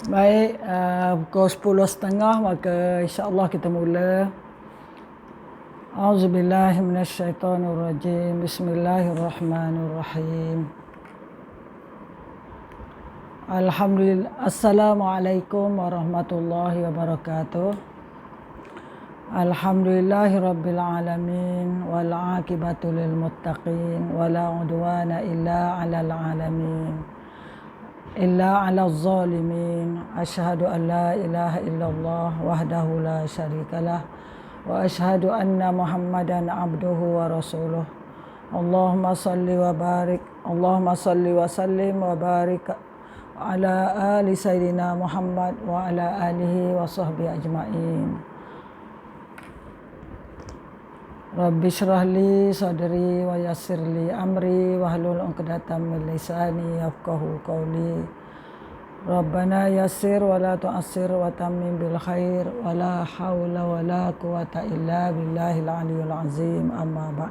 Baik, pukul 10.30 maka insya-Allah kita mula. Auzubillahi minasyaitonirrajim. Bismillahirrahmanirrahim. Alhamdulillah. Assalamualaikum warahmatullahi wabarakatuh. Alhamdulillahirabbil alamin wal aqibatu lil muttaqin wala udwana illa 'alal alamin. Illa 'alal zalimin. Asyhadu an la ilaha illallah wahdahu la syarikalah wa asyhadu anna Muhammadan abduhu wa rasuluh. Allahumma salli wa barik, Allahumma salli wa sallim wa barik ala ali sayyidina Muhammad wa ala alihi wa sahbihi ajma'in. Rabbi syrah li sadri wa yassir li amri wahlul 'uqdatam min lisani yafqahu qawli. Rabbana yassir wa la tu'assir wa tammim bil khair wa la haula wa la quwata illa billahil aliyyil azim. Amma ba'd.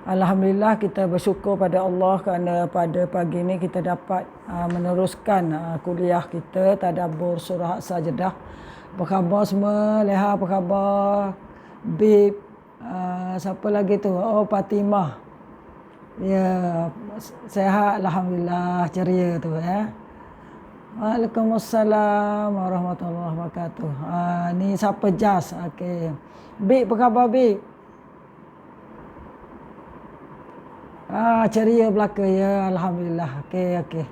Alhamdulillah, kita bersyukur pada Allah kerana pada pagi ini kita dapat meneruskan kuliah kita tadabbur surah As-Sajdah. Apa khabar semua? Leha apa khabar? Bib, siapa lagi tu? Oh, Fatimah. Ya, sehat alhamdulillah, ceria tu ya. Waalaikumsalam warahmatullahi wabarakatuh. Ni siapa Jas? Okey. Bib, apa khabar Bib? Ceria belaka ya, alhamdulillah. Okey.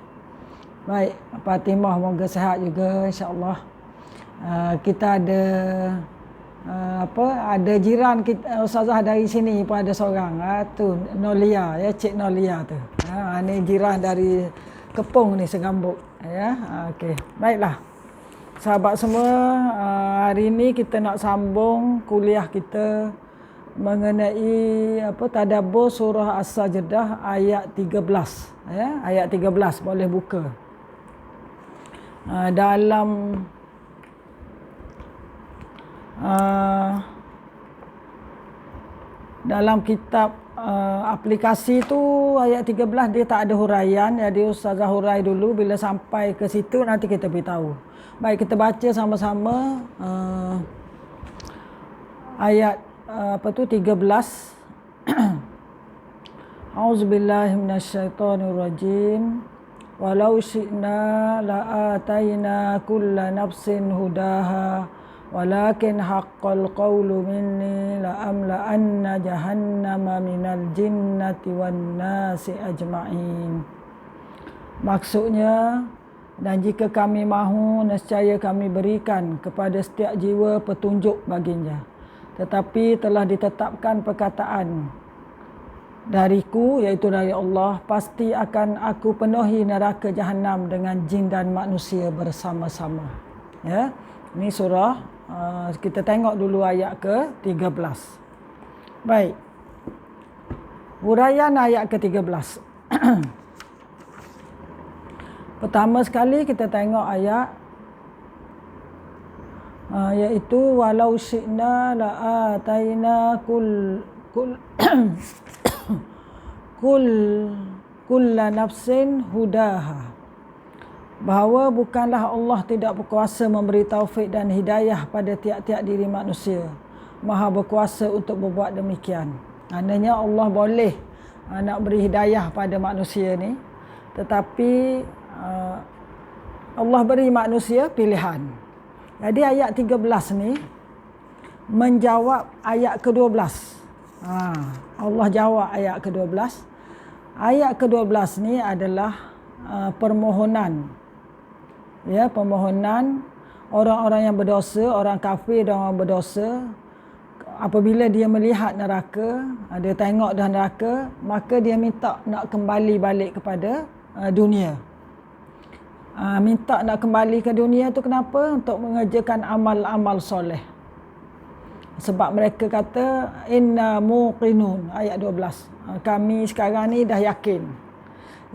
Baik, Fatimah moga sihat juga insya-Allah. Kita ada ada jiran kita, ustazah dari sini pun ada seorang, tu Nolia ya, Cik Nolia tu. Ni jiran dari Kepung ni, Segambut ya. Okey, baiklah sahabat semua, hari ini kita nak sambung kuliah kita mengenai tadabbur surah As-Sajdah ayat 13 ya. Ayat 13 boleh buka dalam kitab aplikasi tu ayat 13 dia tak ada huraian, jadi ustazah hurai dulu, bila sampai ke situ nanti kita beritahu. Baik, kita baca sama-sama ayat 13. Auzubillahi minasyaitonirrajim. Walau syi'na la'atayna kulla nafsin hudaha walakin haqqal qawlu minni la'amla'anna jahannama minal jinnati wan nasi ajma'in. Maksudnya, dan jika kami mahu, nescaya kami berikan kepada setiap jiwa petunjuk baginya. Tetapi telah ditetapkan perkataan dariku, iaitu dari Allah, pasti akan aku penuhi neraka Jahannam dengan jin dan manusia bersama-sama. Ya, ini surah, kita tengok dulu ayat ke-13. Baik, huraian ayat ke-13. Pertama sekali kita tengok ayat iaitu walau syi'na la'atayna kulla nafsin hudaha. Bahawa bukanlah Allah tidak berkuasa memberi taufik dan hidayah pada tiap-tiap diri manusia. Maha berkuasa untuk berbuat demikian. Maknanya Allah boleh nak beri hidayah pada manusia ni, tetapi Allah beri manusia pilihan. Jadi ayat 13 ni menjawab ayat ke-12. Allah jawab ayat ke-12. Ayat ke-12 ni adalah permohonan. Ya, permohonan orang-orang yang berdosa, orang kafir dan orang berdosa, apabila dia melihat neraka, dia tengok dah neraka, maka dia minta nak kembali balik kepada dunia. Minta nak kembali ke dunia tu kenapa? Untuk mengerjakan amal-amal soleh. Sebab mereka kata inna muqinun, ayat 12. Kami sekarang ni dah yakin.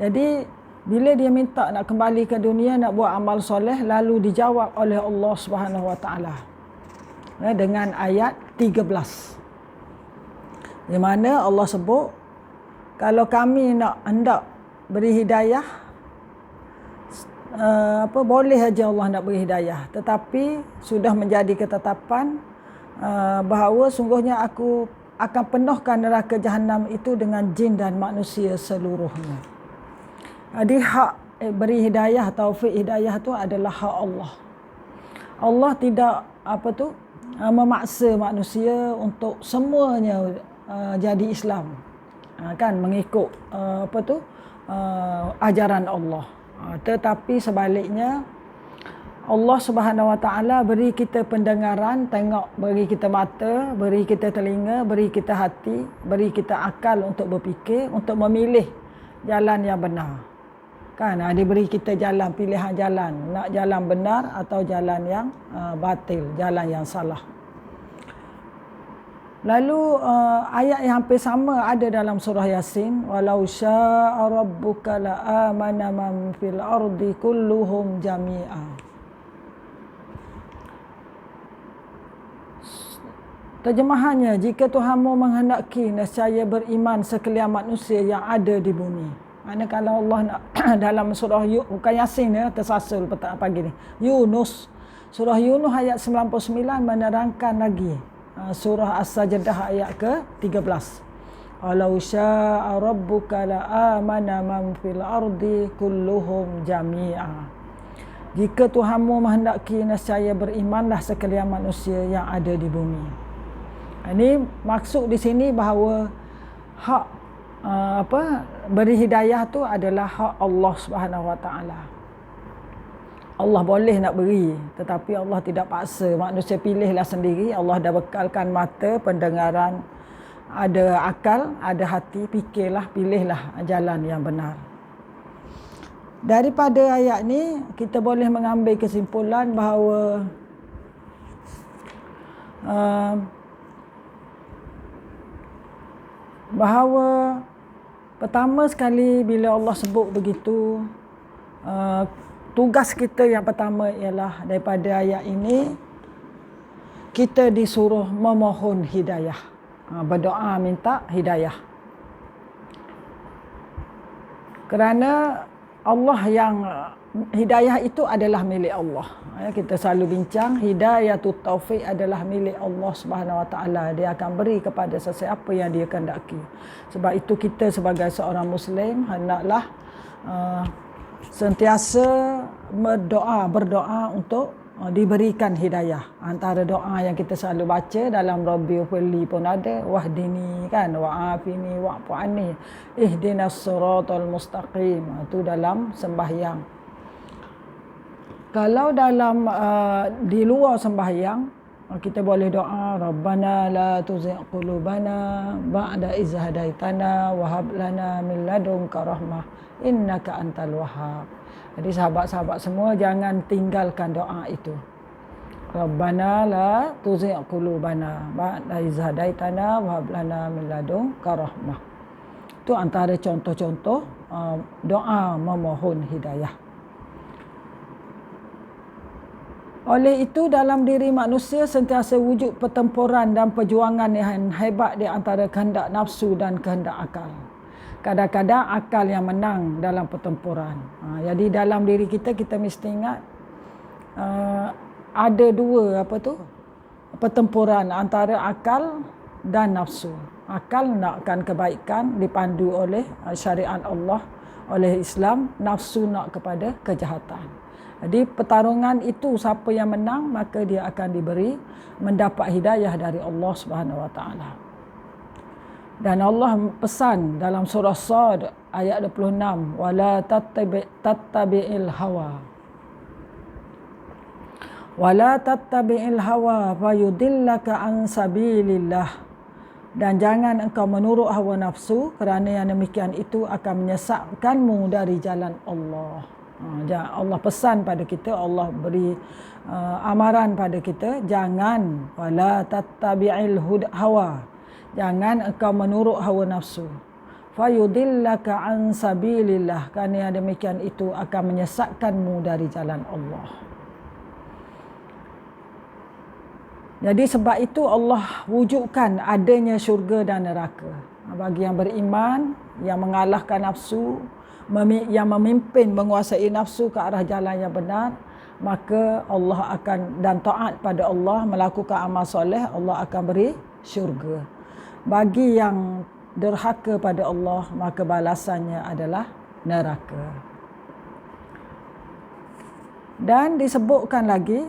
Jadi bila dia minta nak kembali ke dunia, nak buat amal soleh, lalu dijawab oleh Allah Subhanahu Wa Taala dengan ayat 13. Di mana Allah sebut, kalau kami nak hendak beri hidayah boleh aja Allah nak beri hidayah, tetapi sudah menjadi ketetapan bahawa sungguhnya aku akan penuhkan neraka Jahannam itu dengan jin dan manusia seluruhnya. Jadi hak beri hidayah, taufik hidayah tu adalah hak Allah. Allah tidak memaksa manusia untuk semuanya jadi Islam, kan, mengikut ajaran Allah. Tetapi sebaliknya Allah Subhanahu Wa Taala beri kita pendengaran, beri kita mata, beri kita telinga, beri kita hati, beri kita akal untuk berfikir, untuk memilih jalan yang benar. Kan, diberi kita jalan, pilihan jalan, nak jalan benar atau jalan yang batil, jalan yang salah. Lalu ayat yang hampir sama ada dalam surah Yasin, walau syaa rabbuka la amana man fil ardi kulluhum jami'a. Terjemahannya, jika Tuhanmu menghendaki, nescaya beriman sekalian manusia yang ada di bumi. Maknanya kalau Allah nak dalam surah bukan Yasin ya, tersasul pagi ni, Yunus, surah Yunus ayat 99 menerangkan lagi surah As-Sajdah ayat ke-13. Walau syaa rabbuka la amana man fil ardi kulluhum jami'a. Jika Tuhanmu menghendaki, nescaya berimanlah sekalian manusia yang ada di bumi. Ini maksud di sini bahawa hak beri hidayah tu adalah hak Allah Subhanahu Wa Taala. Allah boleh nak beri, tetapi Allah tidak paksa. Manusia pilihlah sendiri. Allah dah bekalkan mata, pendengaran, ada akal, ada hati, fikirlah, pilihlah jalan yang benar. Daripada ayat ni kita boleh mengambil kesimpulan bahawa pertama sekali bila Allah sebut begitu, tugas kita yang pertama ialah daripada ayat ini kita disuruh memohon hidayah, berdoa minta hidayah. Kerana Allah yang hidayah itu adalah milik Allah. Kita selalu bincang, hidayatut taufik adalah milik Allah Subhanahu Wa Taala. Dia akan beri kepada sesiapa yang dia kehendaki. Sebab itu kita sebagai seorang Muslim hendaklah sentiasa berdoa untuk diberikan hidayah. Antara doa yang kita selalu baca dalam Rabbighfirli pun ada, wahdini, kan, wa'afini wa'fu anni ihdinas siratal mustaqim. Itu dalam sembahyang. Kalau dalam di luar sembahyang, kita boleh doa Rabbana la tuzigh qulubana ba'da idh hadaitana wa hab lana min ladunka rahmah innaka antal wahhab. Jadi sahabat-sahabat semua jangan tinggalkan doa itu. Rabbana la tuzigh qulubana ba'da idh hadaitana wa hab lana min ladunka rahmah. Itu antara contoh-contoh doa memohon hidayah. Oleh itu dalam diri manusia sentiasa wujud pertempuran dan perjuangan yang hebat di antara kehendak nafsu dan kehendak akal. Kadang-kadang akal yang menang dalam pertempuran. Jadi dalam diri kita mesti ingat ada dua pertempuran antara akal dan nafsu. Akal nakkan kebaikan dipandu oleh syariat Allah, oleh Islam. Nafsu nak kepada kejahatan. Jadi pertarungan itu siapa yang menang maka dia akan mendapat hidayah dari Allah Subhanahu Wa Taala. Dan Allah pesan dalam surah Sad ayat 26, wala tattabi'il hawa. Wala tattabi'il hawa fayudillaka an sabilillah. Dan jangan engkau menurut hawa nafsu, kerana yang demikian itu akan menyesatkanmu dari jalan Allah. Allah pesan pada kita, Allah beri amaran pada kita, jangan wala tattabi'il hawa, jangan engkau menurut hawa nafsu, fayudillaka an sabilillah, kerana yang demikian itu akan menyesatkanmu dari jalan Allah. Jadi sebab itu Allah wujudkan adanya syurga dan neraka bagi yang beriman, yang mengalahkan nafsu, yang memimpin menguasai nafsu ke arah jalan yang benar, maka Allah akan, dan taat pada Allah, melakukan amal soleh, Allah akan beri syurga. Bagi yang derhaka pada Allah, maka balasannya adalah neraka. Dan disebutkan lagi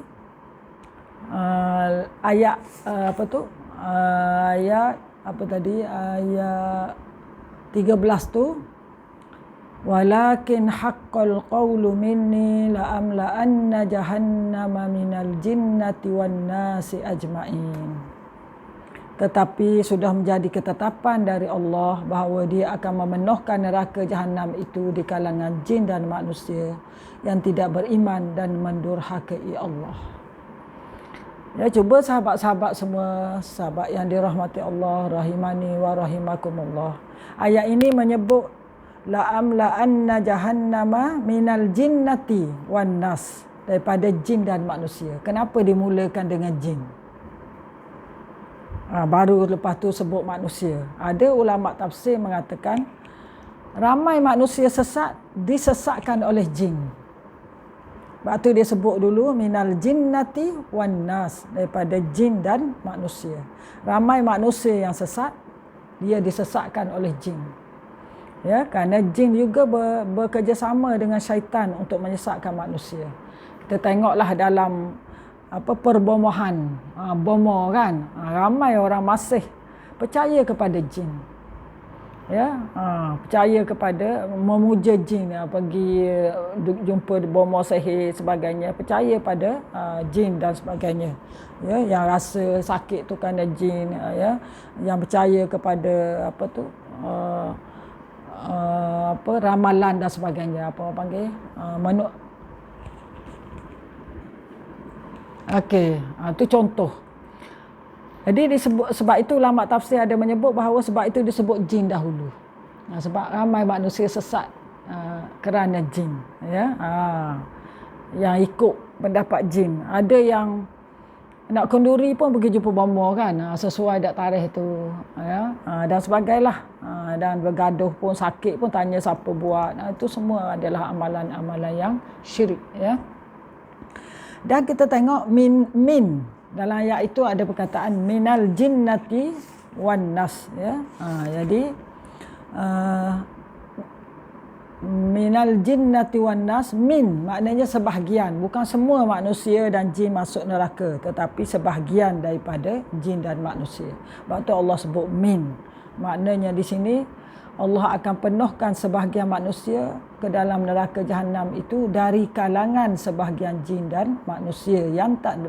ayat ayat 13 tu, walakin haqqal qawlu minni la amla'anna jahannama minal jinnati wan nasi ajma'in. Tetapi sudah menjadi ketetapan dari Allah bahawa dia akan memenuhkan neraka jahanam itu di kalangan jin dan manusia yang tidak beriman dan mendurhakai Allah. Ya, cuba sahabat-sahabat semua, sahabat yang dirahmati Allah, rahimani wa rahimakumullah. Ayat ini menyebut la amla'anna jahannama minal jinnati wan nas, daripada jin dan manusia. Kenapa dimulakan dengan jin? Baru lepas tu sebut manusia. Ada ulama tafsir mengatakan ramai manusia sesat disesatkan oleh jin. Sebab tu dia sebut dulu minal jinnati wan nas, daripada jin dan manusia. Ramai manusia yang sesat, dia disesatkan oleh jin. Ya, kerana jin juga bekerjasama dengan syaitan untuk menyesatkan manusia. Kita tengoklah dalam perbomohan, bomo kan, ramai orang masih percaya kepada jin. Ya, percaya kepada, memuja jin, pergi jumpa bomo sihir sebagainya, percaya pada jin dan sebagainya. Ya, yang rasa sakit tu kerana jin, ya, yang percaya kepada ramalan dan sebagainya, okey, itu contoh. Jadi disebut, sebab itu ulama tafsir ada menyebut bahawa sebab itu disebut jin dahulu. Sebab ramai manusia sesat kerana jin, ya. Yang ikut pendapat jin. Ada yang nak kenduri pun pergi jumpa bomo kan, sesuai dak tarikh tu, ya. Dan sebagailah. Dan bergaduh pun, sakit pun tanya siapa buat. Itu semua adalah amalan-amalan yang syirik, ya. Dan kita tengok min dalam ayat itu ada perkataan minal jinnati wan nas, ya. Jadi minal jinnati wan nas, min maknanya sebahagian, bukan semua manusia dan jin masuk neraka, tetapi sebahagian daripada jin dan manusia. Sebab tu Allah sebut min. Maknanya di sini Allah akan penuhkan sebahagian manusia ke dalam neraka jahanam itu dari kalangan sebahagian jin dan manusia yang tak,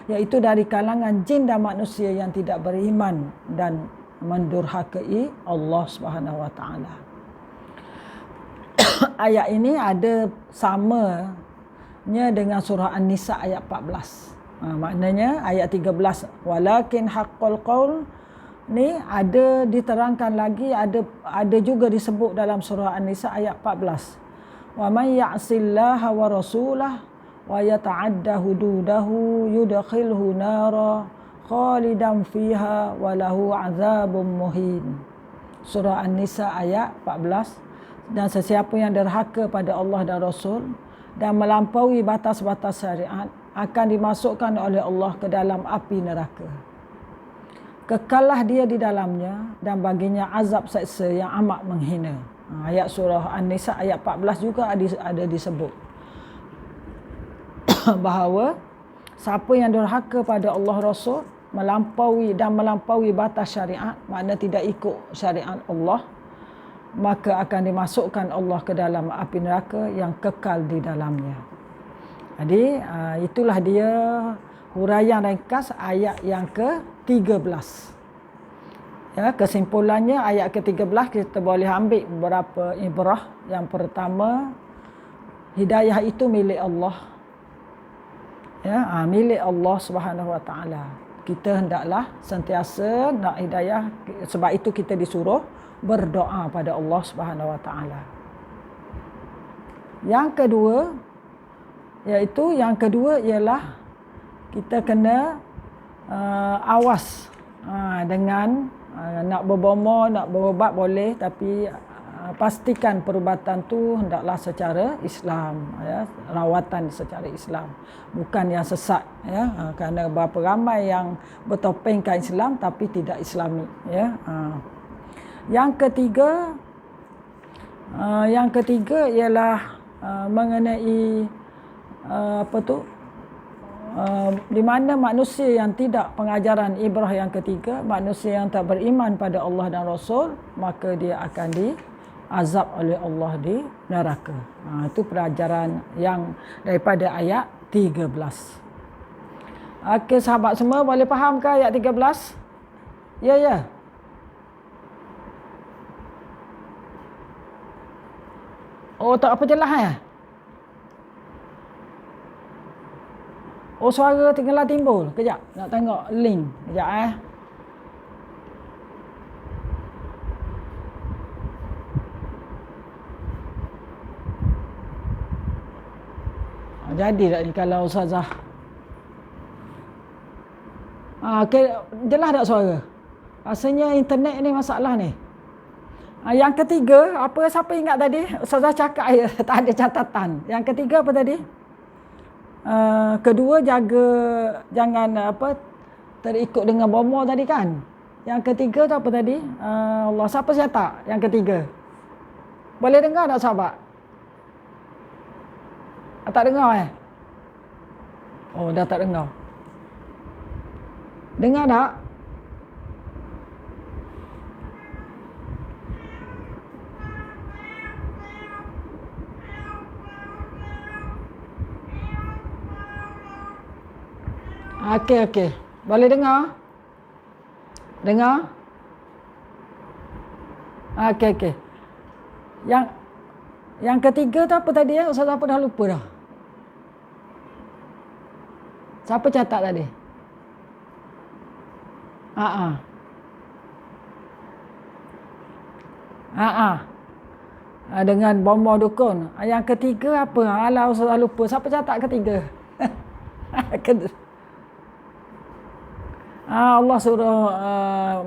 iaitu dari kalangan jin dan manusia yang tidak beriman dan mendurhakai Allah Subhanahu wa taala. Ayat ini ada samanya dengan surah An-Nisa ayat 14. Maknanya ayat 13 walakin haqqal qaul ni ada diterangkan lagi, ada juga disebut dalam surah An-Nisa ayat 14. Wa may ya'sillaha wa rasulahu wa yata'adda hududahu yudkhilhu nara khalidan fiha wa lahu 'adzabun muhin. Surah An-Nisa ayat 14. Dan sesiapa yang derhaka pada Allah dan Rasul dan melampaui batas-batas syariat akan dimasukkan oleh Allah ke dalam api neraka. Kekallah dia di dalamnya dan baginya azab seksa yang amat menghina. Ayat surah An-Nisa ayat 14 juga ada disebut bahawa siapa yang durhaka pada Allah Rasul melampaui batas syariat, makna tidak ikut syariat Allah, maka akan dimasukkan Allah ke dalam api neraka yang kekal di dalamnya. Jadi itulah dia huraian ringkas ayat yang ke-13. Ya, kesimpulannya ayat ke-13 kita boleh ambil beberapa ibrah. Yang pertama, hidayah itu milik Allah. Ya, milik Allah Subhanahu wa taala. Kita hendaklah sentiasa nak hidayah, sebab itu kita disuruh berdoa pada Allah Subhanahu wa taala. Yang kedua ialah kita kena awas dengan nak berbomo, nak berubat boleh, tapi pastikan perubatan tu hendaklah secara Islam, ya, rawatan secara Islam, bukan yang sesat, ya. Kerana berapa ramai yang bertopengkan Islam tapi tidak Islami, ya. Yang ketiga ialah mengenai di mana manusia yang tidak pengajaran ibrah yang ketiga, manusia yang tak beriman pada Allah dan Rasul, maka dia akan diazab oleh Allah di neraka. Itu pelajaran yang daripada ayat 13. Okey, sahabat semua, boleh faham ke ayat 13? Ya. Oh, tak apa jelas Oh, suara tenggelam timbul. Kejap, nak tengok link. Kejap Jadi tak ni kalau Ustazah. Okay, jelas tak suara? Rasanya internet ni masalah ni. Yang ketiga, siapa ingat tadi? Ustazah cakap tak ada catatan. Yang ketiga apa tadi? Kedua, jangan terikut dengan bomo tadi kan. Yang ketiga tu apa tadi? Allah, siapa tak? Yang ketiga. Boleh dengar tak sahabat? Tak dengar Oh, dah tak dengar. Dengar tak? Okey. Boleh dengar? Dengar? Okey. Yang ketiga tu apa tadi Ustaz apa dah lupa dah. Siapa catat tadi? Dengan bomo dukun. Yang ketiga apa? Alah Ustaz lupa. Siapa catat ketiga? Allah suruh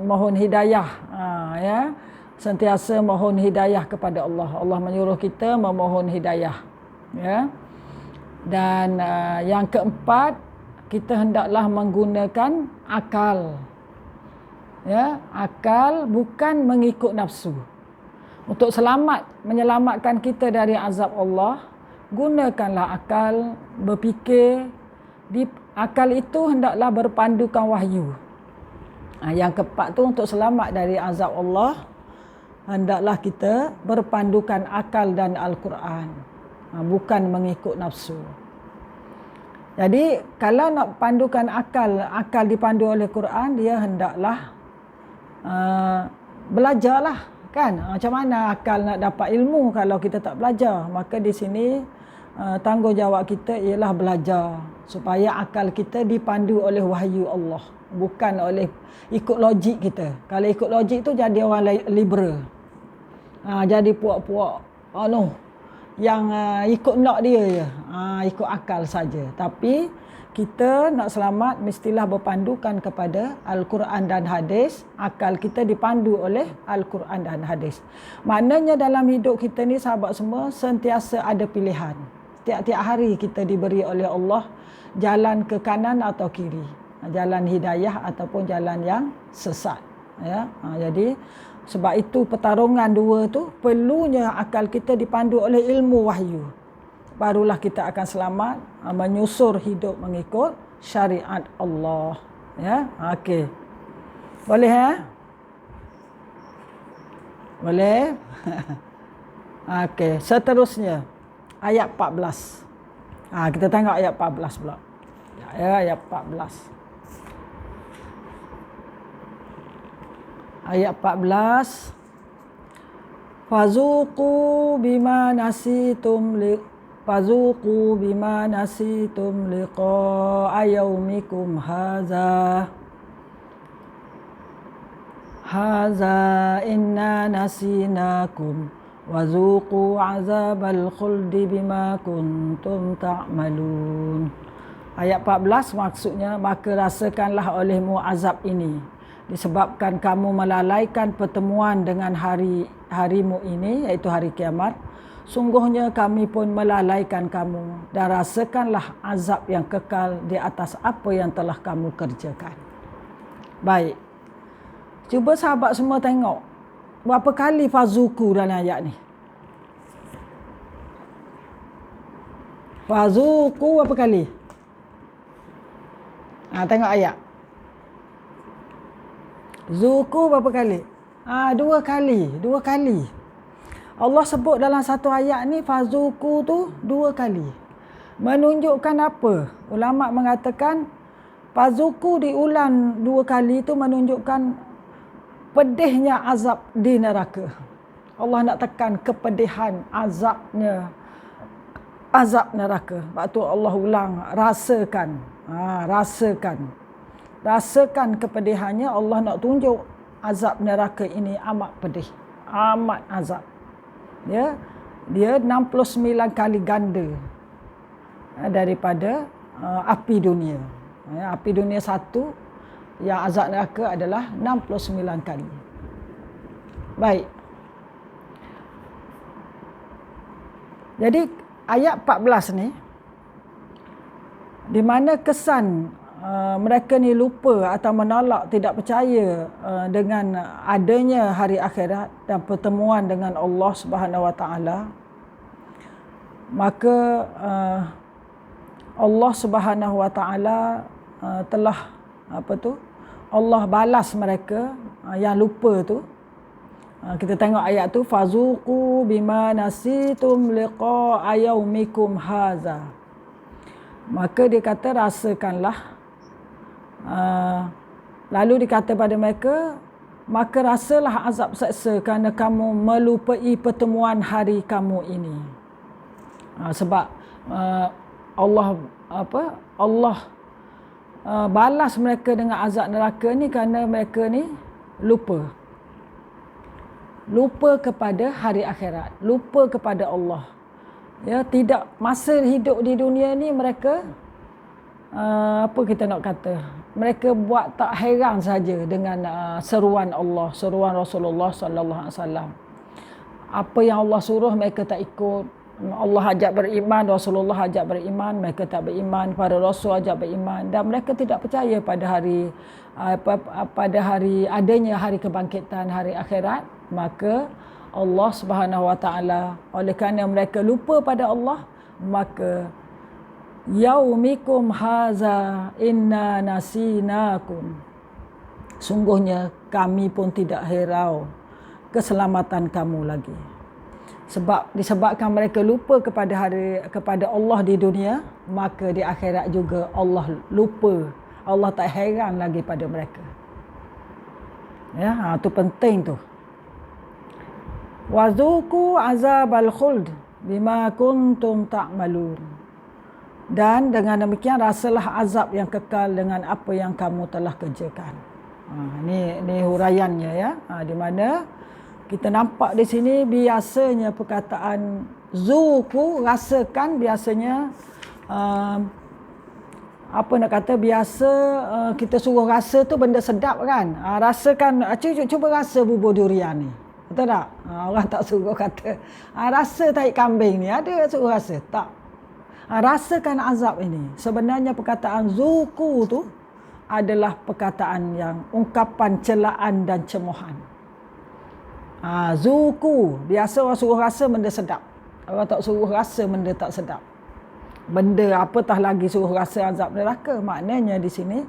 mohon hidayah, ya. Sentiasa mohon hidayah kepada Allah. Allah menyuruh kita memohon hidayah, ya. Dan yang keempat, kita hendaklah menggunakan akal. Ya, akal bukan mengikut nafsu. Untuk menyelamatkan kita dari azab Allah, gunakanlah akal, berfikir. Akal itu hendaklah berpandukan wahyu. Yang keempat tu, untuk selamat dari azab Allah, hendaklah kita berpandukan akal dan Al-Quran, bukan mengikut nafsu. Jadi kalau nak pandukan akal dipandu oleh Quran, dia hendaklah belajarlah kan. Macam mana akal nak dapat ilmu kalau kita tak belajar? Maka di sini tanggungjawab kita ialah belajar supaya akal kita dipandu oleh wahyu Allah, bukan oleh ikut logik kita. Kalau ikut logik tu jadi orang liberal. Jadi puak-puak yang ikut nak dia je, ikut akal saja. Tapi kita nak selamat mestilah berpandukan kepada Al-Quran dan hadis. Akal kita dipandu oleh Al-Quran dan hadis. Maknanya dalam hidup kita ni sahabat semua, sentiasa ada pilihan. Tiap-tiap hari kita diberi oleh Allah jalan ke kanan atau kiri, jalan hidayah ataupun jalan yang sesat, ya. Jadi sebab itu pertarungan dua tu perlunya akal kita dipandu oleh ilmu wahyu. Barulah kita akan selamat menyusur hidup mengikut syariat Allah, ya. Okey. Boleh Boleh? Okey, seterusnya ayat 14. Kita tengok ayat 14 pula. Ya, ayat 14. Ayat 14. Fazuqu bima nasitum liqa'a yaumikum hadza inna nasinakum wazuqu azabal khuldi bima kuntum ta'malun. Ayat 14 maksudnya, maka rasakanlah olehmu azab ini disebabkan kamu melalaikan pertemuan dengan harimu ini, iaitu hari kiamat, sungguhnya kami pun melalaikan kamu, dan rasakanlah azab yang kekal di atas apa yang telah kamu kerjakan. Baik. Cuba sahabat semua tengok berapa kali fazuku dalam ayat ni. Fazuku berapa kali? Tengok ayat. Zuku berapa kali? 2 kali. 2 kali. Allah sebut dalam satu ayat ni fazuku tu 2 kali. Menunjukkan apa? Ulama mengatakan fazuku diulang 2 kali tu menunjukkan pedihnya azab di neraka. Allah nak tekan kepedihan azab neraka. Sebab tu Allah ulang, rasakan. Rasakan kepedihannya. Allah nak tunjuk azab neraka ini amat pedih, amat azab. Dia 69 kali ganda daripada api dunia. Api dunia satu, yang azab neraka adalah 69 kali. Baik. Jadi ayat 14 ni, di mana kesan mereka ni lupa atau menolak, tidak percaya dengan adanya hari akhirat dan pertemuan dengan Allah Subhanahu Wa Taala, maka Allah Subhanahu Wa Taala telah Allah balas mereka yang lupa tu. Kita tengok ayat tu, fazuqu bima nasitum liqa'a yaumikum haza. Maka dia kata rasakanlah. Lalu dikata pada mereka, maka rasalah azab seksa kerana kamu melupai pertemuan hari kamu ini. Sebab Allah balas mereka dengan azab neraka ni kerana mereka ni lupa kepada hari akhirat, lupa kepada Allah. Tidak, masa hidup di dunia ni mereka apa kita nak kata, mereka buat tak heran saja dengan seruan Allah, seruan Rasulullah sallallahu alaihi wasallam. Apa yang Allah suruh mereka tak ikut. Allah ajak beriman, Rasulullah ajak beriman, mereka tak beriman. Para Rasul ajak beriman, dan mereka tidak percaya pada hari adanya hari kebangkitan, hari akhirat. Maka Allah Subhanahu Wa Taala, oleh kerana mereka lupa pada Allah, maka yaumikum haza inna nasinakum, sungguhnya kami pun tidak hirau keselamatan kamu lagi. Disebabkan mereka lupa kepada Allah di dunia, maka di akhirat juga Allah lupa. Allah tak heran lagi pada mereka. Itu penting tu. Wazuku azabal khuld bima kuntum ta'malun. Dan dengan demikian rasalah azab yang kekal dengan apa yang kamu telah kerjakan. Ini huraiannya ya. Di mana kita nampak di sini biasanya perkataan zuku, rasakan, biasanya biasa kita suruh rasa tu benda sedap kan. Rasakan, cuba rasa bubur durian ni. Betul tak? Orang tak suruh kata rasa tahi kambing ni, ada suruh rasa. Tak. Rasakan azab ini. Sebenarnya perkataan zuku tu adalah perkataan yang ungkapan celaan dan cemohan. Zuku, biasa orang suruh rasa benda sedap. Orang tak suruh rasa benda tak sedap. Benda apatah lagi suruh rasa azab neraka. Maknanya di sini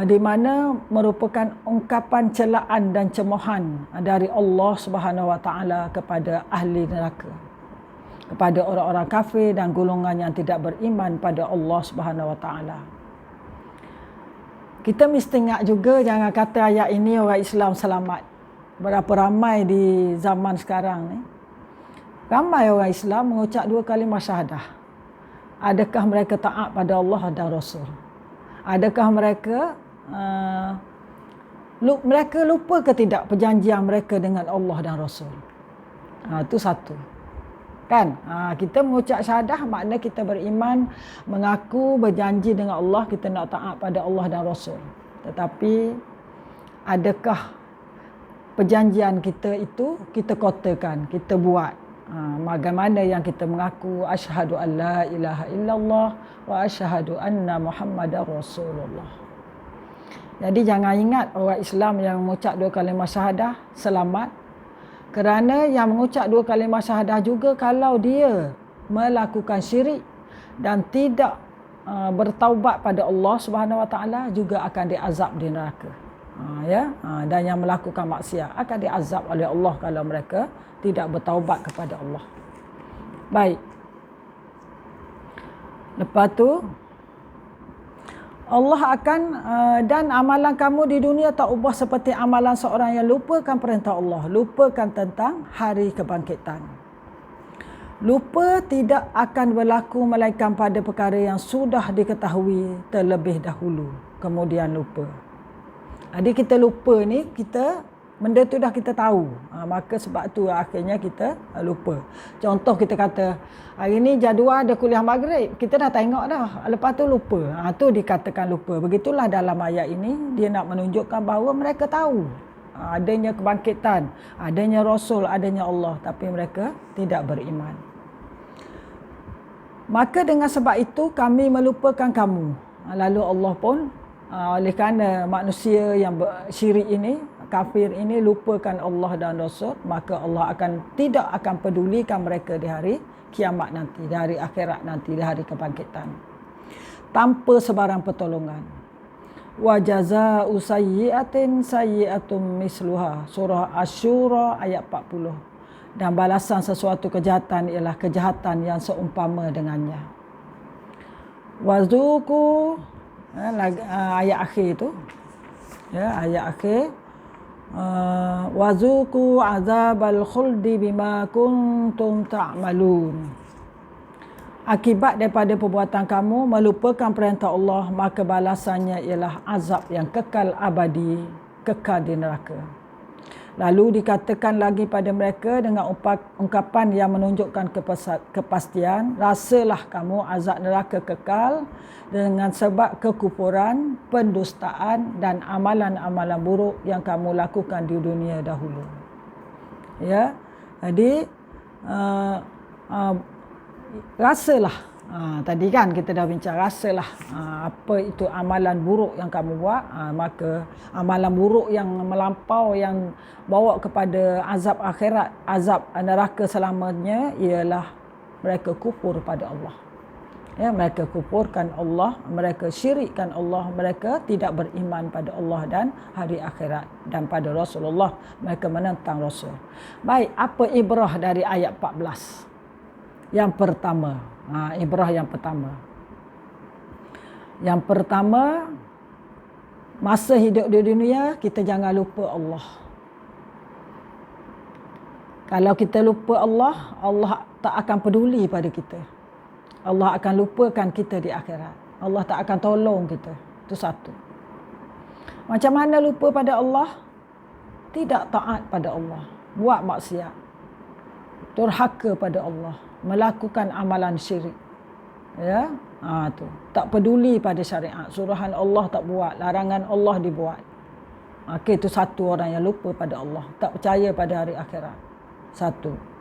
di mana merupakan ungkapan celaan dan cemohan dari Allah Subhanahu Wa Taala kepada ahli neraka, kepada orang-orang kafir dan golongan yang tidak beriman pada Allah Subhanahu Wa Taala. Kita mesti ingat juga, jangan kata ayat ini orang Islam selamat. Berapa ramai di zaman sekarang ni, ramai orang Islam mengucap 2 kalimah syahadah. Adakah mereka taat pada Allah dan Rasul? Adakah mereka lupa ke tidak perjanjian mereka dengan Allah dan Rasul? Itu satu. Kan? Kita mengucap syahadah makna kita beriman, mengaku, berjanji dengan Allah kita nak taat pada Allah dan Rasul. Tetapi adakah perjanjian kita itu kita kotakan, kita buat. Bagaimana yang kita mengaku asyhadu an la ilaha illallah wa asyhadu anna Muhammadar Rasulullah. Jadi jangan ingat orang Islam yang mengucap 2 kalimah syahadah selamat. Kerana yang mengucap 2 kalimah syahadah juga kalau dia melakukan syirik dan tidak bertaubat pada Allah Subhanahu Wa Taala juga akan diazab di neraka. Dan yang melakukan maksiat akan diazab oleh Allah kalau mereka tidak bertaubat kepada Allah. Baik. Lepas tu Allah akan dan amalan kamu di dunia tak ubah seperti amalan seorang yang lupakan perintah Allah, lupakan tentang hari kebangkitan. Lupa tidak akan berlaku melainkan pada perkara yang sudah diketahui terlebih dahulu, kemudian lupa. Jadi kita lupa ni, benda tu dah kita tahu. Maka sebab tu akhirnya kita lupa. Contoh kita kata, hari ni jadual ada kuliah maghrib. Kita dah tengok dah. Lepas tu lupa. Tu dikatakan lupa. Begitulah dalam ayat ini, dia nak menunjukkan bahawa mereka tahu. Adanya kebangkitan, adanya Rasul, adanya Allah. Tapi mereka tidak beriman. Maka dengan sebab itu kami melupakan kamu. Lalu Allah pun, oleh kerana manusia yang syirik ini, kafir ini lupakan Allah dan Rasul, maka Allah tidak akan pedulikan mereka di hari kiamat nanti, di hari akhirat nanti, di hari kebangkitan. Tanpa sebarang pertolongan. Wa jazaa'u sayyi'atin sayyi'atum misluha. Surah Asy-Syura ayat 40. Dan balasan sesuatu kejahatan ialah kejahatan yang seumpama dengannya. Wazuku, ayat akhir tu, ayat akhir, wazuku azabal khuldi bima kuntum ta'malun. Akibat daripada perbuatan kamu melupakan perintah Allah, maka balasannya ialah azab yang kekal abadi, kekal di neraka. Lalu dikatakan lagi pada mereka dengan ungkapan yang menunjukkan kepastian, rasalah kamu azab neraka kekal dengan sebab kekufuran, pendustaan dan amalan-amalan buruk yang kamu lakukan di dunia dahulu. Ya, jadi rasalah. Tadi kan kita dah bincang, rasalah apa itu amalan buruk yang kamu buat. Maka amalan buruk yang melampau yang bawa kepada azab akhirat, azab neraka selamanya ialah mereka kufur pada Allah. Ya, mereka kufurkan Allah, mereka syirikkan Allah, mereka tidak beriman pada Allah dan hari akhirat dan pada Rasulullah, mereka menentang Rasul. Baik, apa ibrah dari ayat 14? Yang pertama, ibrah yang pertama. Yang pertama, masa hidup di dunia kita jangan lupa Allah. Kalau kita lupa Allah, Allah tak akan peduli pada kita. Allah akan lupakan kita di akhirat. Allah tak akan tolong kita. Itu satu. Macam mana lupa pada Allah? Tidak taat pada Allah. Buat maksiat. Durhaka pada Allah. Melakukan amalan syirik. Ya, tu. Tak peduli pada syariat. Suruhan Allah tak buat. Larangan Allah dibuat. Okey, itu satu orang yang lupa pada Allah. Tak percaya pada hari akhirat. Satu.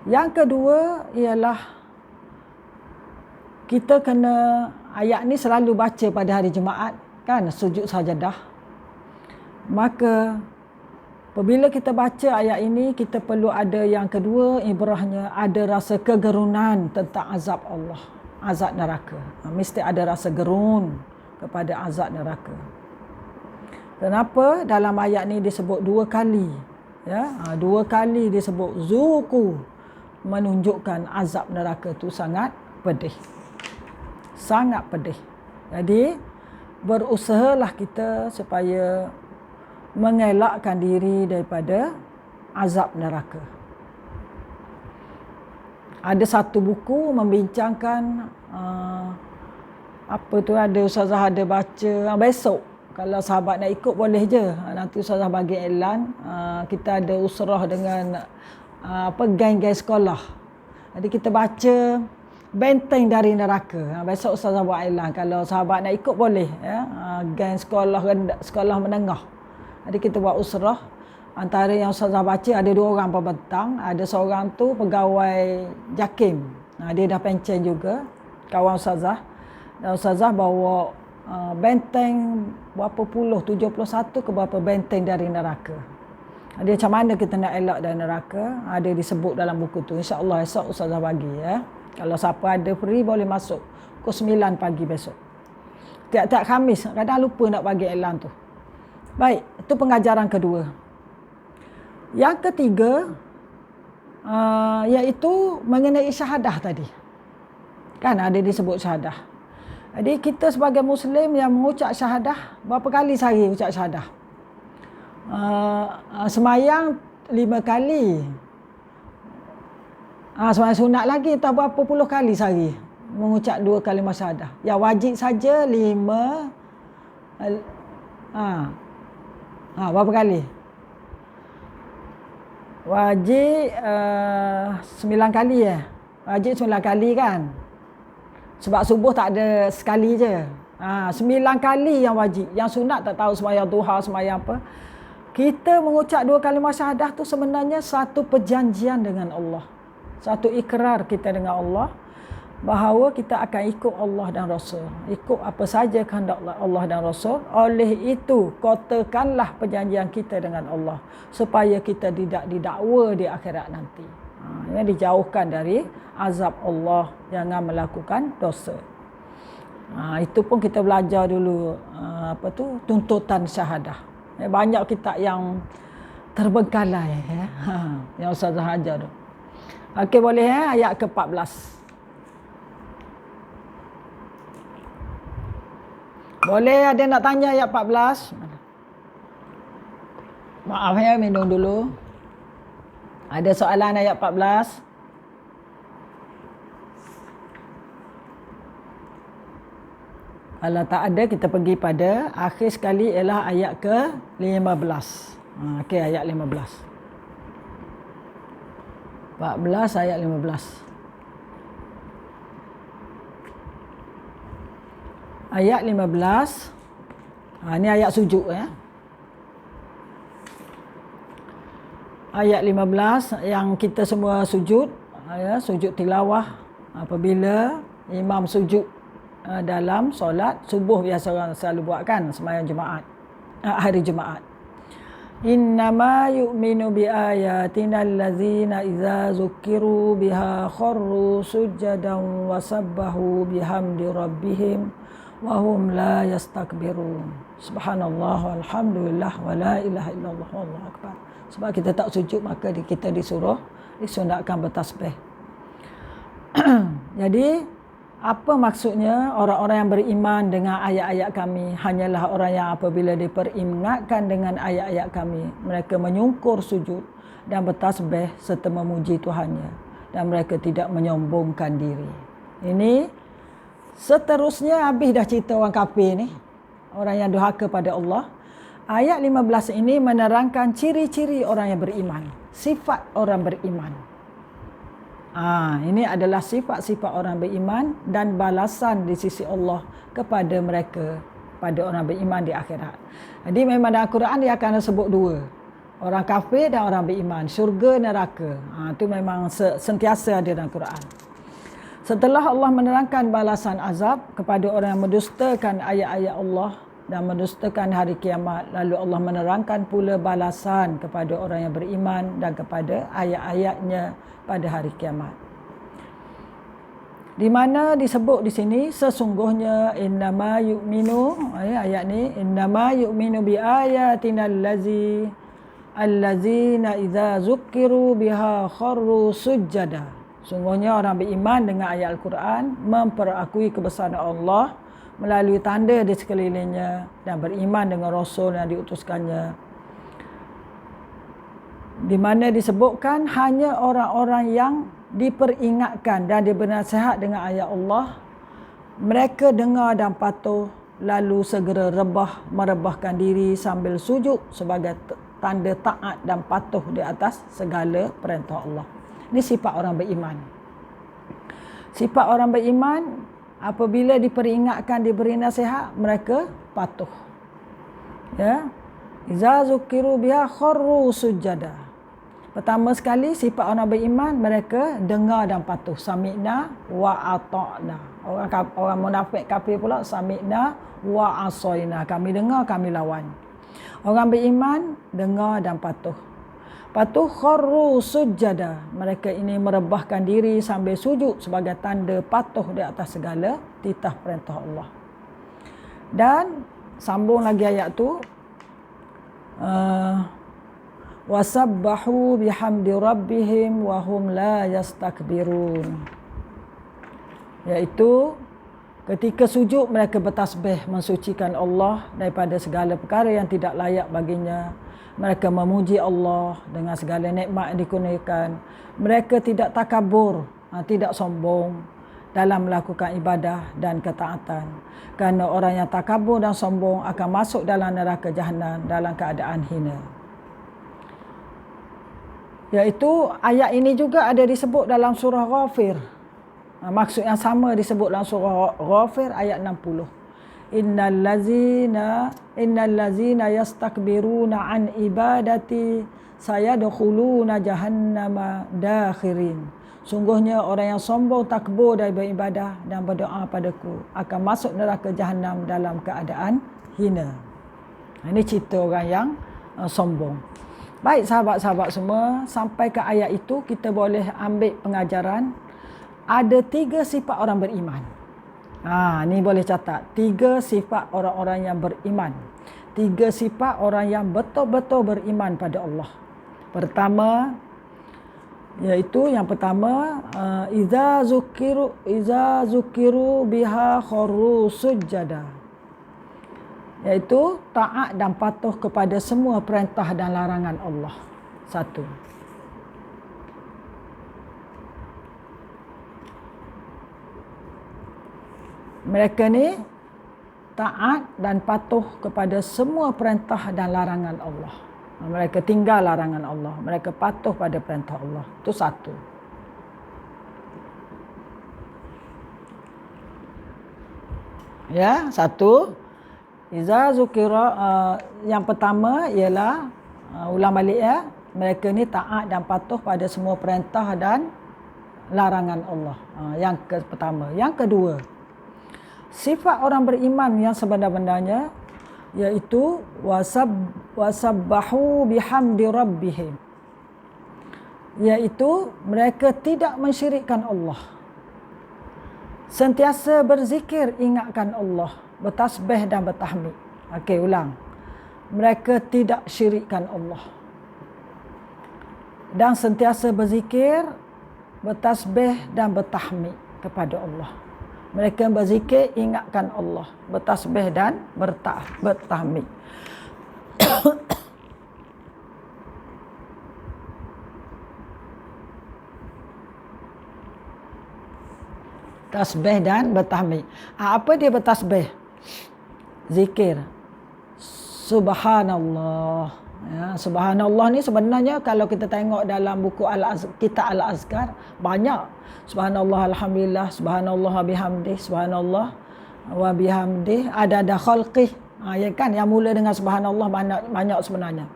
Yang kedua ialah kita kena, ayat ni selalu baca pada hari Jumaat kan, sujud sajadah. Maka apabila kita baca ayat ini, kita perlu ada yang kedua, ibrahnya ada rasa kegerunan tentang azab Allah, azab neraka. Mesti ada rasa gerun kepada azab neraka. Kenapa dalam ayat ni disebut dua kali? Ya, dua kali disebut zuku, menunjukkan azab neraka itu sangat pedih. Sangat pedih. Jadi berusahalah kita supaya mengelakkan diri daripada azab neraka. Ada satu buku membincangkan apa tu, ada ustazah ada baca besok. Kalau sahabat nak ikut boleh je. Nanti ustazah bagi iklan. Kita ada usrah dengan geng-geng sekolah. Jadi kita baca benteng dari neraka. Besok Ustazah buat iklan, kalau sahabat nak ikut boleh ya. Geng sekolah menengah. Jadi kita buat usrah. Antara yang Ustazah baca ada 2 orang pembentang, ada seorang tu pegawai JAKIM. Dia dah pencen juga, kawan Ustazah. Dan Ustazah bawa benteng berapa puluh, 71 ke berapa benteng dari neraka. Dia macam mana kita nak elak dari neraka, ada disebut dalam buku tu. InsyaAllah esok Ustazah bagi ya. Kalau siapa ada free boleh masuk pukul 9 pagi besok. Tiap-tiap Khamis, kadang lupa nak bagi iklan tu. Baik, itu pengajaran kedua. Yang ketiga, iaitu mengenai syahadah tadi. Kan ada disebut syahadah. Jadi kita sebagai Muslim yang mengucap syahadah, berapa kali sehari ucap syahadah? Semayang 5 kali. Semayang sunat lagi, tak berapa puluh kali sehari mengucap 2 kalimah syahadah. Yang wajib saja 5. Berapa kali? Wajib 9 kali ya. Wajib 9 kali kan. Sebab subuh tak ada sekali je. 9 kali yang wajib. Yang sunat tak tahu sembahyang duha, sembahyang apa. Kita mengucap 2 kalimah syahadah tu sebenarnya satu perjanjian dengan Allah. Satu ikrar kita dengan Allah bahawa kita akan ikut Allah dan Rasul. Ikut apa saja kehendak Allah dan Rasul. Oleh itu, kotakanlah perjanjian kita dengan Allah supaya kita tidak didakwa di akhirat nanti. Dijauhkan dari azab Allah, jangan melakukan dosa. Itu pun kita belajar dulu tuntutan syahadah. Banyak kitab yang terbengkalai yang Ustazah ajar tu. Okey, boleh ayat ke-14. Boleh, ada nak tanya ayat 14? Maaf ya, minum dulu. Ada soalan ayat 14? Kalau tak ada, kita pergi pada akhir sekali ialah ayat ke-15. Okey, ayat 15. 14 ayat 15. Ayat 15. Ini ayat sujud ya. Ayat 15 yang kita semua sujud, sujud tilawah apabila imam sujud dalam solat subuh, biasa orang selalu buat kan, sembahyang Jumaat, hari Jumaat. Innama yu'minu bi ayatina allazina idza zukiru biha kharru sujadan wa sabbahu bihamdi rabbihim wa hum la yastakbirun. Subhanallah walhamdulillah wa la ilaha illallah wallahu akbar. Sebab kita tak sujud, maka kita disunatkan bertasbih. Jadi apa maksudnya orang-orang yang beriman dengan ayat-ayat kami? Hanyalah orang yang apabila diperingatkan dengan ayat-ayat kami, mereka menyungkur sujud dan bertasbih serta memuji Tuhannya, dan mereka tidak menyombongkan diri. Ini seterusnya habis dah cerita orang kafir ni, orang yang durhaka pada Allah. Ayat 15 ini menerangkan ciri-ciri orang yang beriman, sifat orang beriman. Ini adalah sifat-sifat orang beriman dan balasan di sisi Allah kepada mereka, pada orang beriman di akhirat. Jadi memang dalam Quran dia akan sebut 2. Orang kafir dan orang beriman, syurga, neraka. Itu memang sentiasa ada dalam Quran. Setelah Allah menerangkan balasan azab kepada orang yang mendustakan ayat-ayat Allah dan mendustakan hari kiamat, lalu Allah menerangkan pula balasan kepada orang yang beriman dan kepada ayat-ayatnya pada hari kiamat. Di mana disebut di sini sesungguhnya innama yu'minu, ayat ni, innama yu'minu bi ayatina allazina idza zukiru biha kharru sujada. Sungguhnya orang beriman dengan ayat Al-Quran memperakui kebesaran Allah melalui tanda di sekelilingnya dan beriman dengan Rasul yang diutuskannya. Di mana disebutkan hanya orang-orang yang diperingatkan dan diberi nasihat dengan ayat Allah, mereka dengar dan patuh lalu segera merebahkan diri sambil sujud sebagai tanda taat dan patuh di atas segala perintah Allah. Ini sifat orang beriman. Sifat orang beriman, apabila diperingatkan, diberi nasihat, mereka patuh. Ya. Iza zukiru biha kharru sujada. Pertama sekali, sifat orang beriman, mereka dengar dan patuh. Sami'na wa ata'na. Orang munafik kafir pula, sami'na wa asoina. Kami dengar, kami lawan. Orang beriman, dengar dan patuh. Patuh kharru sujada. Mereka ini merebahkan diri sambil sujud sebagai tanda patuh di atas segala titah perintah Allah. Dan sambung lagi ayat tu. Wasabbahu bihamdi rabbihim wa hum la yastakbirun. Iaitu ketika sujud mereka bertasbih mensucikan Allah daripada segala perkara yang tidak layak baginya. Mereka memuji Allah dengan segala nikmat yang dikurniakan. Mereka tidak takabur, tidak sombong dalam melakukan ibadah dan ketaatan. Kerana orang yang takabur dan sombong akan masuk dalam neraka Jahannam dalam keadaan hina. Iaitu ayat ini juga ada disebut dalam surah Ghafir. Maksud yang sama disebut dalam surah Ghafir ayat 60. Innal ladzina yastakbiruna an ibadati sayadkhuluna jahannama dakhirin. Sungguhnya orang yang sombong takbur dari beribadah dan berdoa padaku akan masuk neraka Jahannam dalam keadaan hina. Ini cerita orang yang sombong. Baik sahabat-sahabat semua, sampai ke ayat itu kita boleh ambil pengajaran. Ada 3 sifat orang beriman. Ni boleh catat. 3 sifat orang-orang yang beriman. 3 sifat orang yang betul-betul beriman pada Allah. Pertama, yang pertama, iza zukiru biha kharru sujada. Iaitu taat dan patuh kepada semua perintah dan larangan Allah. 1. Mereka ni taat dan patuh kepada semua perintah dan larangan Allah. Mereka tinggal larangan Allah. Mereka patuh pada perintah Allah. Itu 1. Ya, 1. Iza zukira, yang pertama ialah ulang balik ya. Mereka ni taat dan patuh pada semua perintah dan larangan Allah. Yang pertama. Yang kedua, sifat orang beriman yang sebenar-benarnya iaitu wasabbahu bihamdi rabbihim. Iaitu mereka tidak mensyirikkan Allah. Sentiasa berzikir ingatkan Allah, bertasbih dan bertahmid. Okey, ulang. Mereka tidak syirikkan Allah. Dan sentiasa berzikir, bertasbih dan bertahmid kepada Allah. Mereka berzikir ingatkan Allah, bertasbih dan bertahmid. Tasbih dan bertahmid. Apa dia bertasbih? Zikir. Subhanallah. Ya, subhanallah ni sebenarnya kalau kita tengok dalam buku kitab Al-Azkar banyak. Subhanallah alhamdulillah, subhanallah wa bihamdih, subhanallah wa bihamdih, ada khalqih. Ya kan, yang mula dengan subhanallah banyak sebenarnya.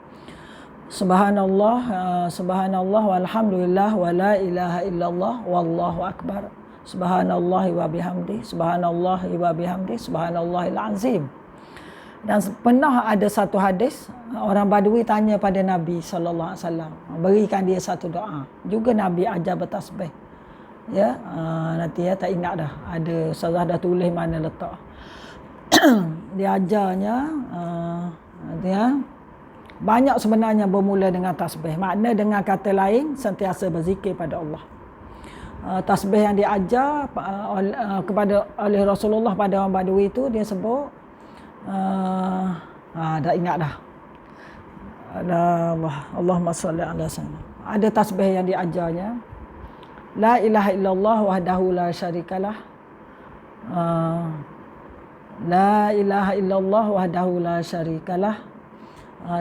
Subhanallah, subhanallah walhamdulillah wa la ilaha illallah wallahu akbar. Subhanallah wa bihamdih, subhanallah wa bihamdih, subhanallahil azim. Dan pernah ada satu hadis, orang Badui tanya pada Nabi sallallahu alaihi wasallam, berikan dia satu doa. Juga Nabi ajar bertasbih. Ya, nanti tak ingat dah. Ada Ustazah dah tulis mana letak. Dia ajarnya banyak sebenarnya bermula dengan tasbih. Makna dengan kata lain sentiasa berzikir pada Allah. Tasbih yang diajar kepada oleh Rasulullah pada orang Badui itu dia sebut dah ingat dah. Allahumma salli ala sayyidina. Ada tasbih yang diajarnya. La ilaha illallah wahdahu la syarikalah. La ilaha illallah wahdahu la syarikalah.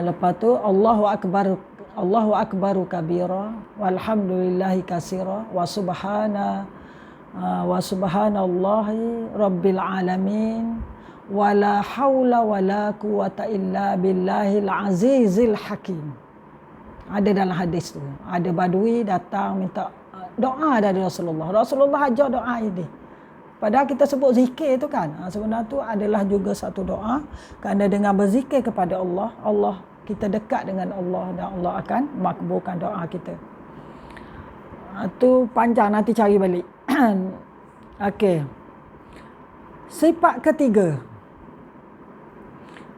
Lepas tu Allahu akbaru kabira walhamdulillahi katsira wa wa subhanallahi rabbil alamin wala haula wala quwata illa billahil azizil hakim. Ada dalam hadis tu. Ada badui datang minta doa dari Rasulullah. Rasulullah ajar doa ini. Padahal kita sebut zikir tu kan. Sebenarnya tu adalah juga satu doa. Kerana dengan berzikir kepada Allah, kita dekat dengan Allah dan Allah akan makbulkan doa kita. Tu panjang, nanti cari balik. Okey. Sifat ketiga.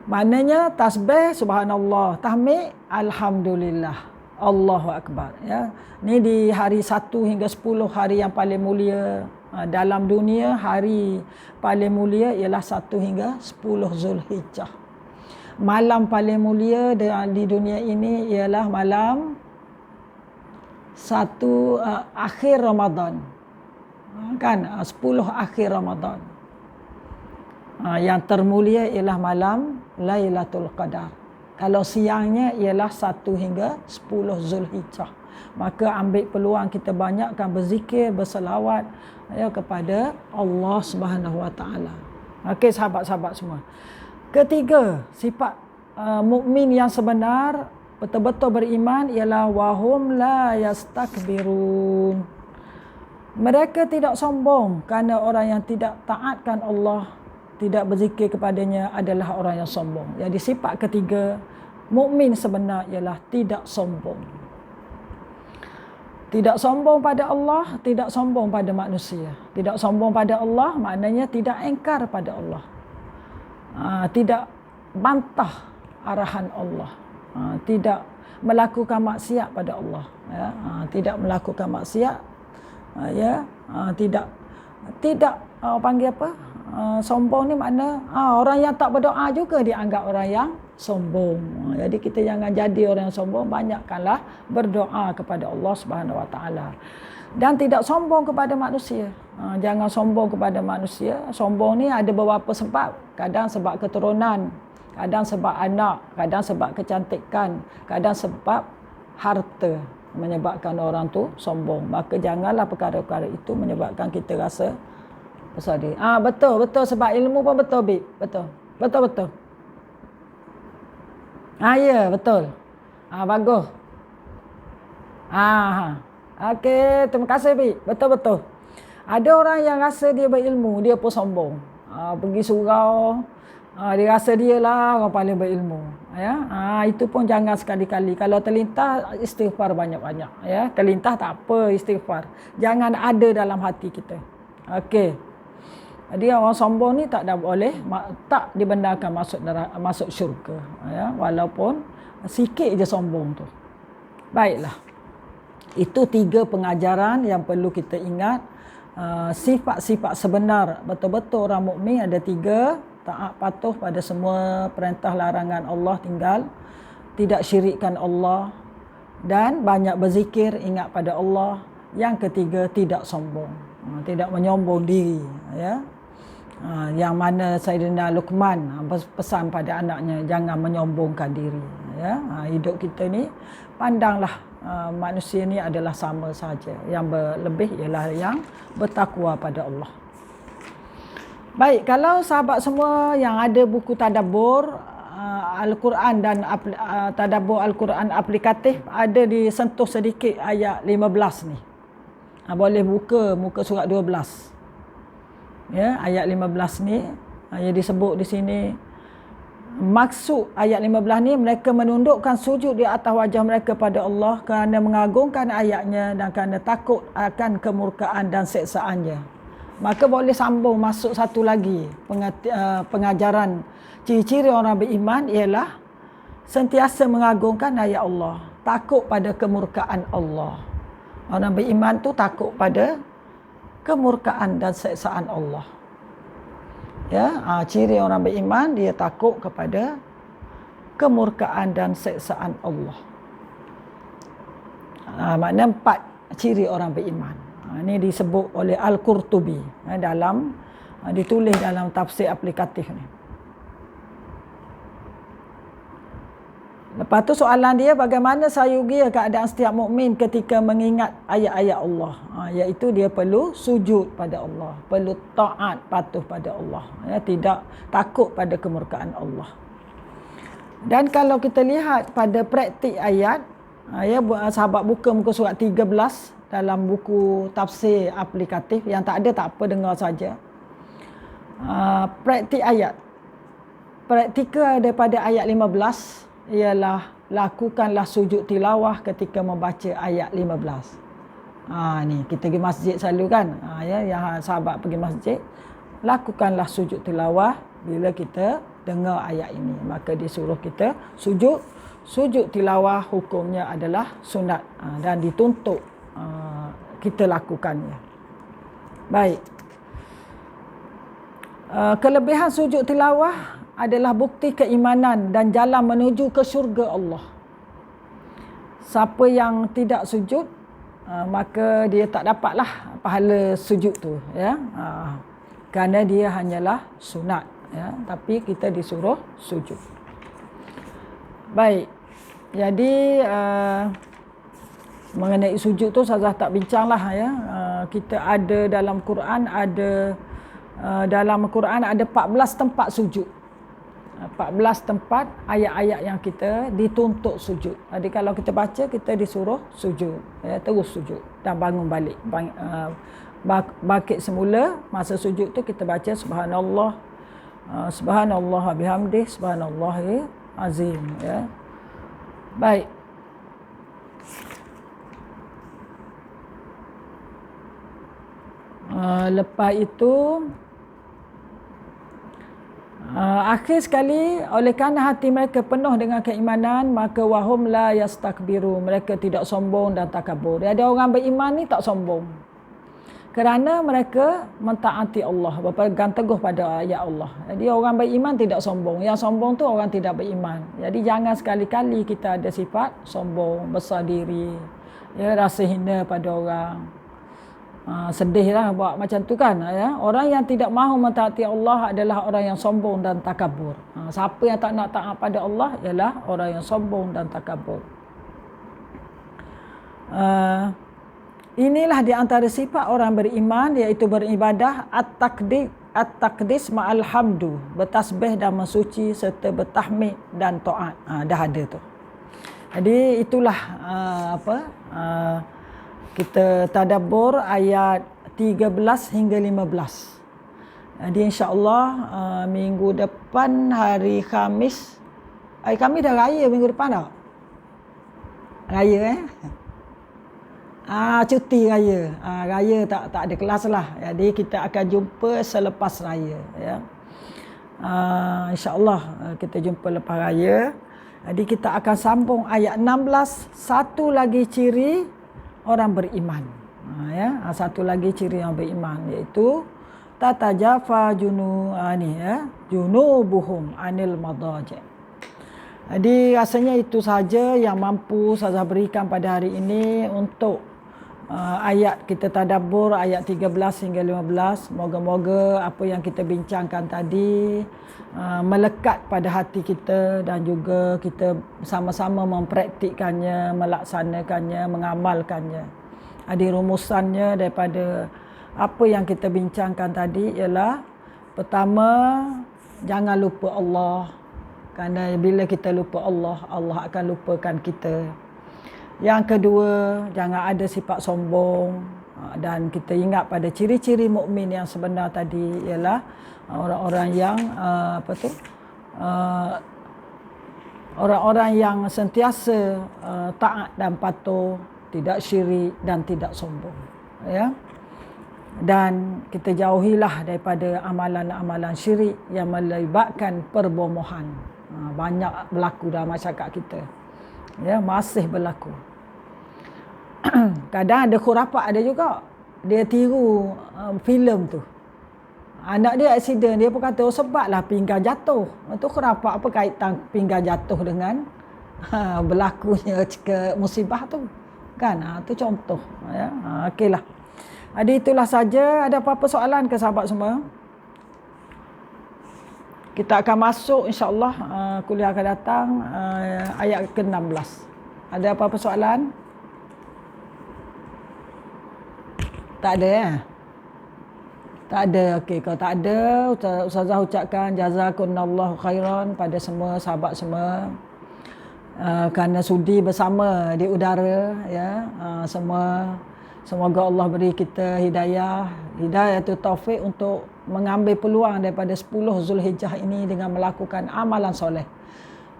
Maknanya tasbih subhanallah, tahmid alhamdulillah, Allahu akbar, ya. Ni di hari 1 hingga 10 hari yang paling mulia dalam dunia. Hari paling mulia ialah 1 hingga 10 Zulhijjah. Malam paling mulia di dunia ini ialah malam 1 akhir Ramadan. Kan 10 akhir Ramadan. Yang termulia ialah malam Lailatul Qadar. Kalau siangnya ialah 1 hingga 10 Zulhijjah. Maka ambil peluang kita banyakkan berzikir, berselawat ya kepada Allah Subhanahu Wa Taala. Okey sahabat-sahabat semua. Ketiga, sifat mukmin yang sebenar, betul-betul beriman ialah wahum la yastakbirun. Mereka tidak sombong, kerana orang yang tidak taatkan Allah, tidak berzikir kepadanya adalah orang yang sombong. Jadi sifat ketiga mukmin sebenar ialah tidak sombong. Tidak sombong pada Allah, tidak sombong pada manusia. Tidak sombong pada Allah maknanya tidak engkar pada Allah. Tidak bantah arahan Allah. Tidak melakukan maksiat pada Allah. Ya. Tidak melakukan maksiat. Ya. Tidak panggil apa? Sombong ni makna orang yang tak berdoa juga dianggap orang yang sombong. Jadi kita jangan jadi orang yang sombong, banyakkanlah berdoa kepada Allah Subhanahu Wa Taala. Dan tidak sombong kepada manusia. Jangan sombong kepada manusia. Sombong ni ada beberapa sebab. Kadang sebab keturunan, kadang sebab anak, kadang sebab kecantikan, kadang sebab harta menyebabkan orang tu sombong. Maka janganlah perkara-perkara itu menyebabkan kita rasa besar diri. Betul sebab ilmu pun betul, Bib. Betul. Ya, betul. Bagus. Okey, terima kasih, Bib. Betul. Ada orang yang rasa dia berilmu, dia pun sombong. Pergi surau, dia rasa dia lah orang paling berilmu. Ya, itu pun jangan sekali-kali. Kalau terlintas, istighfar banyak-banyak. Ya, terlintas tak apa, istighfar. Jangan ada dalam hati kita. Okey. Jadi orang sombong ni tak dibenarkan masuk syurga, ya, walaupun sikit je sombong tu. Baiklah. Itu 3 pengajaran yang perlu kita ingat. Sifat-sifat sebenar betul-betul orang mukmin ada 3. Taat patuh pada semua perintah larangan Allah, tinggal tidak syirikkan Allah, dan banyak berzikir, ingat pada Allah. Yang ketiga, tidak sombong, tidak menyombong diri, ya. Yang mana Sayyidina Luqman pesan pada anaknya, jangan menyombongkan diri, ya. Hidup kita ni pandanglah manusia ni adalah sama saja. Yang berlebih ialah yang bertakwa pada Allah. Baik, kalau sahabat semua yang ada buku tadabbur Al-Quran dan tadabbur Al-Quran aplikatif, ada disentuh sedikit ayat 15 ni. Boleh buka muka surat 12. Ya, ayat 15 ni yang disebut di sini, maksud ayat 15 ni, mereka menundukkan sujud di atas wajah mereka pada Allah kerana mengagungkan ayatnya dan kerana takut akan kemurkaan dan seksaannya. Maka boleh sambung masuk satu lagi pengajaran ciri-ciri orang beriman ialah sentiasa mengagungkan ayat Allah, takut pada kemurkaan Allah. Orang beriman tu takut pada kemurkaan dan seksaan Allah. Ya, ciri orang beriman, dia takut kepada kemurkaan dan seksaan Allah. Maknanya 4 ciri orang beriman. Ini disebut oleh Al-Qurtubi dalam ditulis dalam tafsir aplikatif ni. Lepas tu soalan dia, bagaimana sayugia keadaan setiap mukmin ketika mengingat ayat-ayat Allah. Iaitu dia perlu sujud pada Allah, perlu taat, patuh pada Allah, tidak takut pada kemurkaan Allah. Dan kalau kita lihat pada praktik ayat, sahabat buka muka surat 13 dalam buku tafsir aplikatif. Yang tak ada tak apa, dengar saja. Praktik ayat, praktika daripada ayat 15 ialah lakukanlah sujud tilawah ketika membaca ayat 15. Ni kita pergi masjid selalu kan, yang sahabat pergi masjid, lakukanlah sujud tilawah bila kita dengar ayat ini. Maka disuruh kita sujud. Sujud tilawah hukumnya adalah sunat, dan dituntut kita lakukannya. Baik. Kelebihan sujud tilawah adalah bukti keimanan dan jalan menuju ke syurga Allah. Siapa yang tidak sujud, maka dia tak dapatlah pahala sujud tu, kerana dia hanyalah sunat, tapi kita disuruh sujud. Baik. Jadi mengenai sujud tu saya tak bincanglah, kita ada dalam Quran ada 14 tempat sujud. 14 tempat ayat-ayat yang kita dituntut sujud. Jadi kalau kita baca, kita disuruh sujud, terus sujud dan bangun balik. Bangkit semula, masa sujud tu kita baca subhanallah, subhanallah bihamdih, subhanallahil azim. Baik. Lepas itu akhir sekali, oleh kerana hati mereka penuh dengan keimanan, maka wahum la yastakbiru, mereka tidak sombong dan takabur. Jadi orang beriman ni tak sombong, kerana mereka mentaati Allah, berpegang teguh pada ayat Allah. Jadi orang beriman tidak sombong. Yang sombong tu orang tidak beriman. Jadi jangan sekali-kali kita ada sifat sombong, besar diri, rasa hina pada orang. Sedihlah buat macam tu kan, Orang yang tidak mahu mentaati Allah adalah orang yang sombong dan takabur. Siapa yang tak nak taat pada Allah ialah orang yang sombong dan takabur. Inilah di antara sifat orang beriman, iaitu beribadah at-taqdis ma'al hamdu, bertasbih dan mensuci serta bertahmid dan taat. Dah ada tu. Jadi itulah kita tadabbur ayat 13 hingga 15. Jadi insya-Allah minggu depan hari Khamis. Hari Khamis dah raya minggu depan tak? Raya cuti raya. Raya tak ada kelas lah. Jadi kita akan jumpa selepas raya, insya-Allah kita jumpa lepas raya. Jadi kita akan sambung ayat 16, satu lagi ciri orang beriman. Satu lagi ciri orang beriman, iaitu tatajafa junubuhum anil madaji. Jadi rasanya itu saja yang mampu saya berikan pada hari ini untuk ayat kita tadabbur ayat 13 hingga 15. Moga-moga apa yang kita bincangkan tadi melekat pada hati kita, dan juga kita sama-sama mempraktikkannya, melaksanakannya, mengamalkannya. Ada rumusannya daripada apa yang kita bincangkan tadi ialah, pertama, jangan lupa Allah. Kerana bila kita lupa Allah, Allah akan lupakan kita. Yang kedua, jangan ada sifat sombong, dan kita ingat pada ciri-ciri mukmin yang sebenar tadi ialah orang-orang yang orang-orang yang sentiasa taat dan patuh, tidak syirik dan tidak sombong, Dan kita jauhilah daripada amalan-amalan syirik yang melibatkan perbomohan. Banyak berlaku dalam masyarakat kita, masih berlaku. Kadang ada khurafat, ada juga dia tiru filem tu. Anak dia aksiden, dia pun kata sebablah pinggang jatuh. Itu khurafat, apa kaitan pinggang jatuh dengan berlakunya musibah tu kan? Itu contoh, okeylah. Jadi itulah saja. Ada apa-apa soalan ke sahabat semua? Kita akan masuk insya-Allah kuliah akan datang ayat ke-16. Ada apa-apa soalan? Tak ada ya? Tak ada. Okey, kalau tak ada, Ustazah ucapkan jazakumullahu khairan pada semua sahabat semua. Kerana sudi bersama di udara ya. Semoga Allah beri kita hidayah itu taufik untuk mengambil peluang daripada 10 Zulhijjah ini dengan melakukan amalan soleh.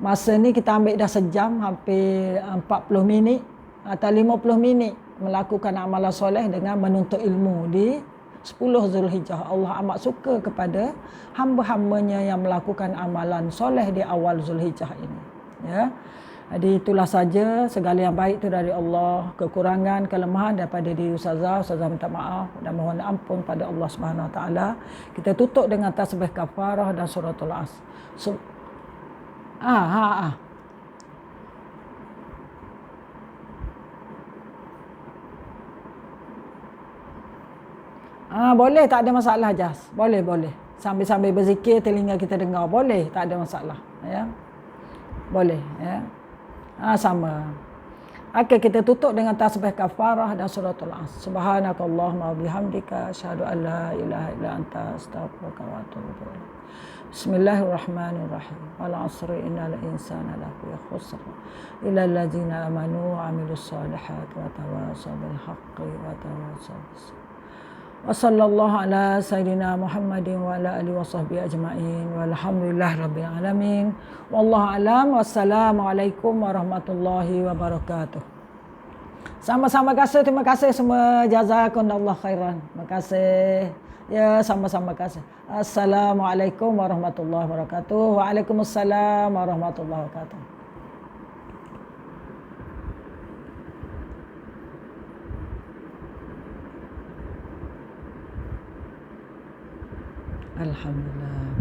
Masa ni kita ambil dah sejam, hampir 40 minit atau 50 minit melakukan amalan soleh dengan menuntut ilmu di 10 Zulhijjah. Allah amat suka kepada hamba-hambanya yang melakukan amalan soleh di awal Zulhijjah ini. Ya. Jadi itulah saja, segala yang baik itu dari Allah, kekurangan, kelemahan daripada diri Ustazah minta maaf dan mohon ampun pada Allah Subhanahu Wa Taala. Kita tutup dengan tasbih kafarah dan suratul As. Boleh, tak ada masalah Jas. Boleh. Sambil-sambil berzikir telinga kita dengar. Boleh, tak ada masalah. Ya. Boleh, ya. Sama. Okey, kita tutup dengan tasbih kafarah dan suratul As. Subhanakallahumma wa bihamdika asyhadu an la ilaha illa anta astaghfiruka wa atubu ilaik. Bismillahirrahmanirrahim. Wal 'asri innal insana lafi khusr illa allazina amanu wa 'amilus solihati wa tawassaw bil haqqi wa tawassaw bis sabr. Wa sallallahu ala sayyidina Muhammadin wa ala alihi wa sahbihi ajma'in walhamdulillahi rabbil alamin. Wallahu alam. Wassalamualaikum warahmatullahi wabarakatuh. Sama-sama terima kasih semua. Jazakumullahu khairan. Terima kasih. Ya, sama-sama kasih. Assalamualaikum warahmatullahi wabarakatuh. Waalaikumsalam warahmatullahi wabarakatuh. Alhamdulillah.